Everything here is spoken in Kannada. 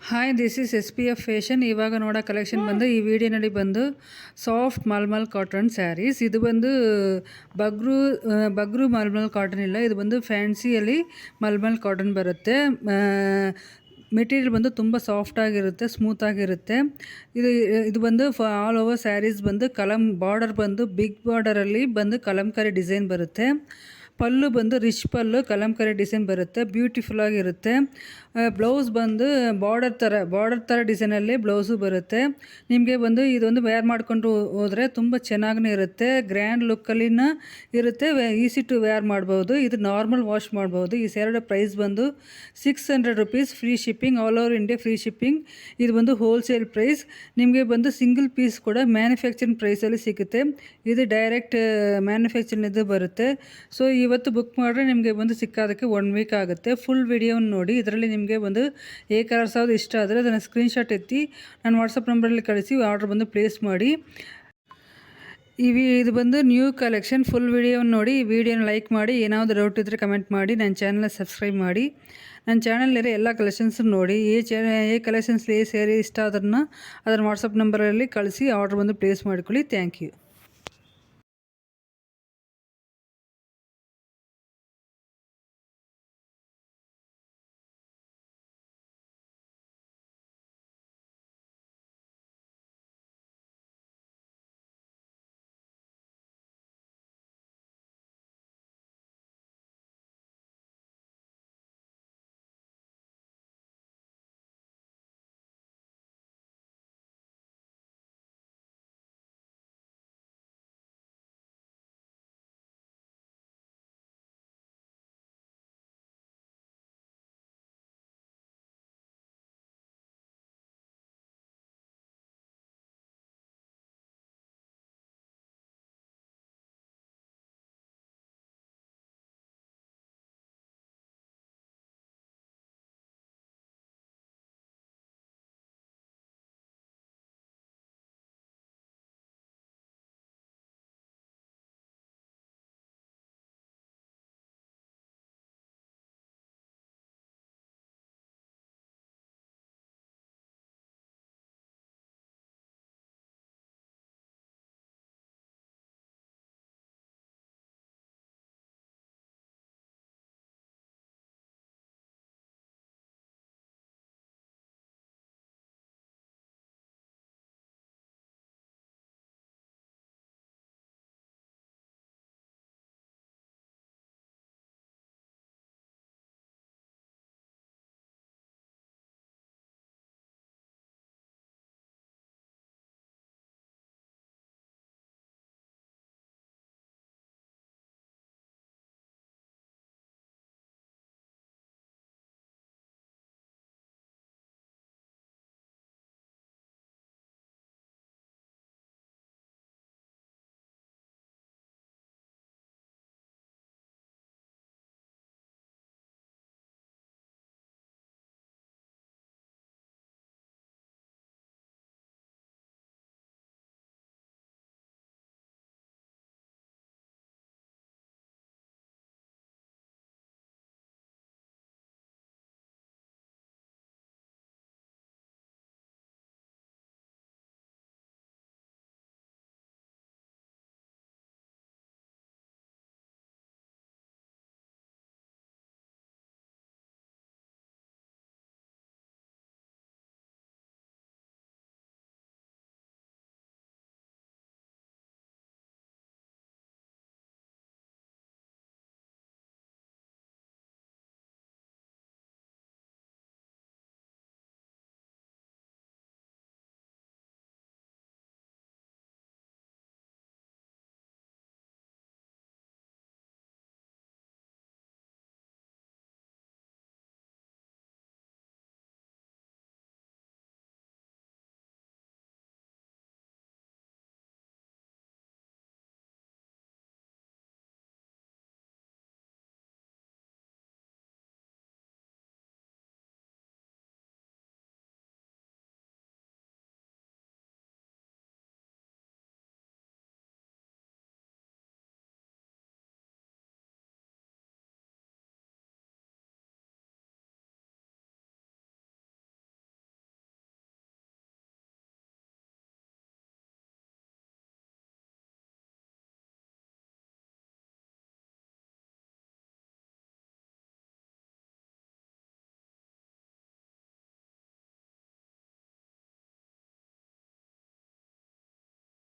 Hi this is SPF fashion. ಇವಾಗ ನೋಡೋ ಕಲೆಕ್ಷನ್ ಬಂದು ಈ ವಿಡಿಯೋನಲ್ಲಿ ಬಂದು ಸಾಫ್ಟ್ ಮಲ್ಮಲ್ ಕಾಟನ್ ಸ್ಯಾರೀಸ್. ಇದು ಬಂದು ಬಗ್ರು ಮಲ್ಮಲ್ ಕಾಟನ್ ಇಲ್ಲ, ಇದು ಬಂದು ಫ್ಯಾನ್ಸಿಯಲ್ಲಿ ಮಲ್ಮಲ್ ಕಾಟನ್ ಬರುತ್ತೆ. ಮೆಟೀರಿಯಲ್ ಬಂದು ತುಂಬ ಸಾಫ್ಟಾಗಿರುತ್ತೆ, ಸ್ಮೂತಾಗಿರುತ್ತೆ. ಇದು ಬಂದು ಆಲ್ ಓವರ್ ಸ್ಯಾರೀಸ್ ಬಂದು ಬಾರ್ಡರ್ ಬಂದು ಬಿಗ್ ಬಾರ್ಡರಲ್ಲಿ ಬಂದು ಕಲಂಕಾರಿ ಡಿಸೈನ್ ಬರುತ್ತೆ. ಪಲ್ಲು ಬಂದು ರಿಚ್ ಪಲ್ಲು ಕಲಂಕಾರಿ ಡಿಸೈನ್ ಬರುತ್ತೆ, ಬ್ಯೂಟಿಫುಲ್ ಆಗಿರುತ್ತೆ. ಬ್ಲೌಸ್ ಬಂದು ಬಾರ್ಡರ್ ಥರ ಡಿಸೈನಲ್ಲಿ ಬ್ಲೌಸು ಬರುತ್ತೆ. ನಿಮಗೆ ಬಂದು ಇದೊಂದು ವೇರ್ ಮಾಡಿಕೊಂಡು ಹೋದರೆ ತುಂಬ ಚೆನ್ನಾಗೇ ಇರುತ್ತೆ, ಗ್ರ್ಯಾಂಡ್ ಲುಕ್ಕಲ್ಲಿನ ಇರುತ್ತೆ, ಈಸಿ ಟು ವೇರ್ ಮಾಡ್ಬೋದು. ಇದು ನಾರ್ಮಲ್ ವಾಶ್ ಮಾಡ್ಬೋದು. ಈ ಸ್ಯಾರಿಯ ಪ್ರೈಸ್ ಬಂದು 600 rupees, free shipping, all over India free shipping. ಇದು ಬಂದು ಹೋಲ್ಸೇಲ್ ಪ್ರೈಸ್. ನಿಮಗೆ ಬಂದು ಸಿಂಗಲ್ ಪೀಸ್ ಕೂಡ ಮ್ಯಾನುಫ್ಯಾಕ್ಚರಿಂಗ್ ಪ್ರೈಸಲ್ಲಿ ಸಿಗುತ್ತೆ. ಇದು ಡೈರೆಕ್ಟ್ ಮ್ಯಾನುಫ್ಯಾಕ್ಚರಿಂಗ್ ಬರುತ್ತೆ. ಸೊ ಇವತ್ತು ಬುಕ್ ಮಾಡಿದ್ರೆ ನಿಮಗೆ ಬಂದು ಸಿಕ್ಕೋದಕ್ಕೆ 1 week ಆಗುತ್ತೆ. ಫುಲ್ ವಿಡಿಯೋವನ್ನು ನೋಡಿ. ಇದರಲ್ಲಿ ನಿಮಗೆ ಒಂದು ಕಲರ್ಸ್ ಯಾವುದು ಇಷ್ಟ ಆದರೆ ಅದನ್ನು ಸ್ಕ್ರೀನ್ಶಾಟ್ ಎತ್ತಿ ನಾನು ವಾಟ್ಸಪ್ ನಂಬರಲ್ಲಿ ಕಳಿಸಿ ಆರ್ಡರ್ ಬಂದು ಪ್ಲೇಸ್ ಮಾಡಿ. ಇದು ಬಂದು ನ್ಯೂ ಕಲೆಕ್ಷನ್. ಫುಲ್ ವಿಡಿಯೋವನ್ನು ನೋಡಿ. ಈ ವಿಡಿಯೋನ ಲೈಕ್ ಮಾಡಿ. ಏನಾದರೂ ಡೌಟ್ ಇದ್ದರೆ ಕಮೆಂಟ್ ಮಾಡಿ. ನನ್ನ ಚಾನಲ್ನ ಸಬ್ಸ್ಕ್ರೈಬ್ ಮಾಡಿ. ನನ್ನ ಚಾನಲ್ನಿರೋ ಎಲ್ಲ ಕಲೆಕ್ಷನ್ಸ್ ನೋಡಿ. ಕಲೆಕ್ಷನ್ಸ್ ಸ್ಯಾರಿ ಇಷ್ಟ ಅದನ್ನು ವಾಟ್ಸಪ್ ನಂಬರಲ್ಲಿ ಕಳಿಸಿ ಆರ್ಡರ್ ಬಂದು ಪ್ಲೇಸ್ ಮಾಡಿಕೊಳ್ಳಿ. Thank you.